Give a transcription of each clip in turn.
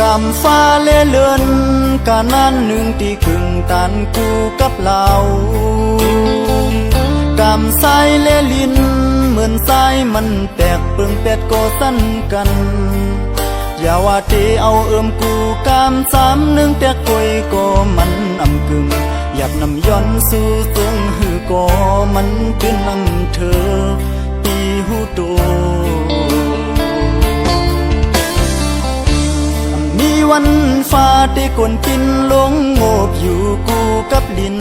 กำฟ้าเล่เลือนกานั้นหนึ่งตีขึงตันกูกับเรากำสายเล่ลินเหมือนสายมันแตกเปิงเป็ดโกสั้นกันอย่าว่าเทเอากูกำซ้ำหนึ่งแตกกวยก็มันกึ่งอยากนำย้อนสู่เติงหือก็มันเป็นเธอปีหูโตมีวันฟ้าที่กวนกินลงโงบอยู่กูกับดิน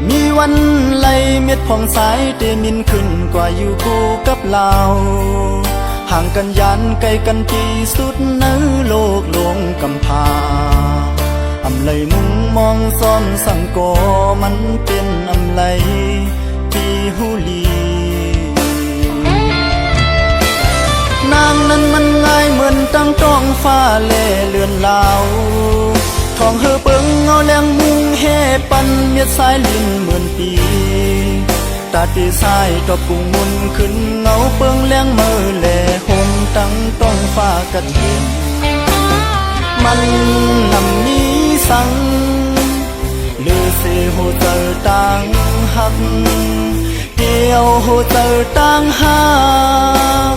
มีวันไหลเม็ดผ่องใสที่มินขึ้นกว่าอยู่กูกับเราห่างกันยันไกลกันที่สุดในโลกลงกำพาเลยมุงมองซ้อนสังโกมันเป็นปีหูลีนางนั้นมันง่ายเหมือนตั้งต้องฟ้าเล่เลือนลาวทองเฮอเปิงเงาแรงมุงเฮปันเมียดสายลินเหมือนปีตาตีสายดอกกุ้งมุนขึ้นเงาเปิงแรงมือแหล่หมตั้งต้องฟ้ากระเทียมมันนำนี้สังหรือเสียโหเจอต่างหักเดียวโหเจอต่างหัก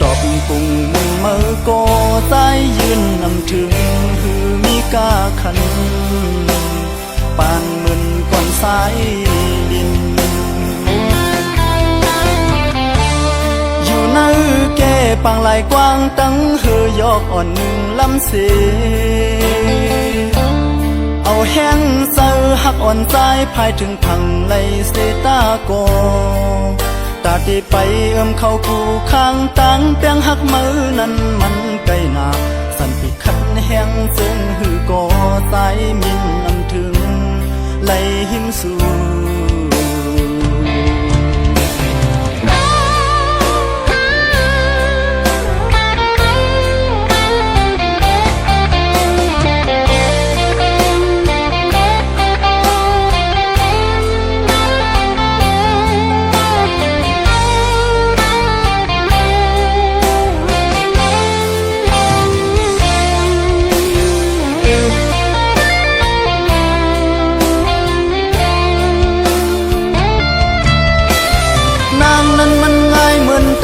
ตอบกุ้งมุนมือก็ใจยืนนำถึงหือมีกาขันปานมึนก่อนสายลินอยู่ในแก่ปังลายกว้างตั้งเฮยอกอ่อนหนึ่งลำเสเอาแห้งเซอหักอ่อนใจภายถึงพังในเสตาโกตาที่ไปเข้ากูข้างตังเปียงหักมือนั้นมันไกลหนาสันติขัดแห้งซึ่งหือก่อใจมินนำถึงไหลหิมสู่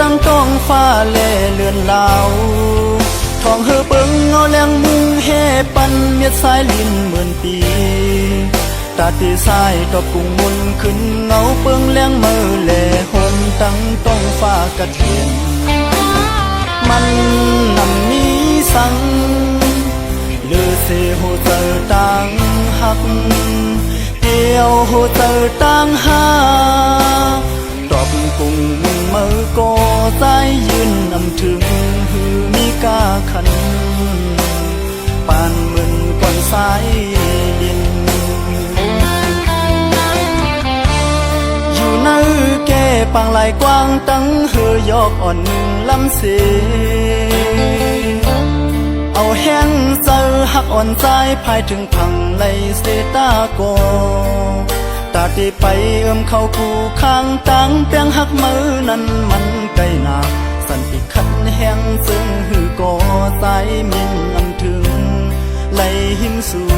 ตั้งต้องฟ้าเล่เลือนลาวทองเฮอเปิงเงาแรงมุงเฮปันเมียดสายลินเหมือนปีตาตีสายดอกกุ้งมุนขึ้นเงาเปิงแรงมือแหล่หมตั้งต้องฟ้ากระเทียนมันนำนี้สังหรือเสียโหเจอต่างหักเดียวโหเจอต่างหักตอบกุ้งมือก็ใจยืนนำถึงหือมีกาขันปานมึนก่อนสายดินอยู่ในแก่ปังลายกว้างตั้งเฮยอกอ่อนหนึ่งลำเสเอาแห้งเจอหักอ่อนใจภายถึงพังในเสตาโกตาที่ไปเข้ากูข้างตังเปียงหักมือนั้นมันไกลหนาสันติขัดแห้งซึ่งหือก่อใจมินนำถึงไหลหิมสู่